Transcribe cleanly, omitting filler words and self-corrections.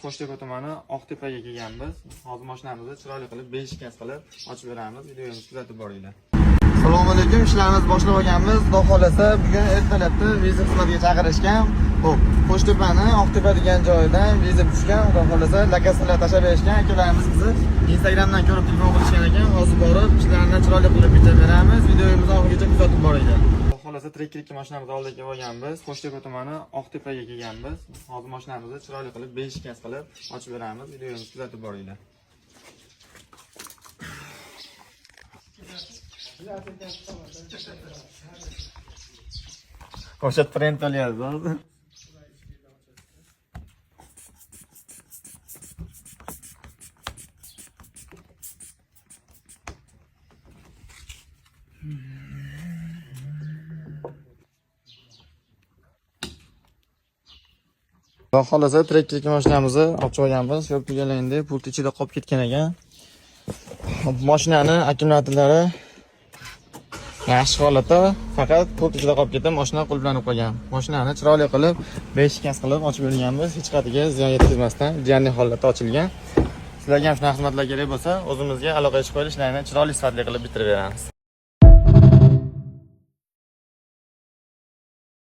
Qo'shtepa tumani Oqtepaga kelganmiz. Hozir mashinamizni chiroyli qilib beshikaz qilib ochib beramiz. Videomizni kuzatib boringlar. Assalomu alaykum. Ishlarimizni boshlab olganmiz. Xudo xolasa bugun ertalabda viza xizmatiga chaqirishgan. Xo'p, Qo'shtepani Oqtepa degan joyidan viza tushgan. Xudo xolasa lokatsiyalar tashab berishgan. Akalarimiz bizni Instagramdan ko'rib telefon qilishgan ekan. Hozir borib ishlarni chiroyli qilib bitirib beramiz. Videomizni oxirigacha kuzatib boringlar. Xolasa trekkilikka mashinamizni oldiga kelib olganmiz. Qo'shtepa tumani Oqtepaga kelganmiz. Hozir mashinamizni chiroyli qilib beshikaz qilib ochib beramiz. Videomizni kuzatib boringlar. O'sha trend olyapti. Xolasa trekkilik mashinamizni ochib olganmiz. Ko'p kelganda pult ichida qolib ketgan ekan. Mashinani akkumulyatorlari yaxshi holatda, faqat pult ichida qolib ketib, mashina qulflanib qolgan. Mashinani chiroyli qilib, beshikaz qilib ochib berganmiz. Hech qatiga ziyon yetkazmasdan ideal holatda ochilgan. Sizlarga ham shunaqa xizmatlar kerak bo'lsa, o'zimizga aloqa qilib qo'yib ishlarni chiroyli sifatli qilib bitirib beramiz.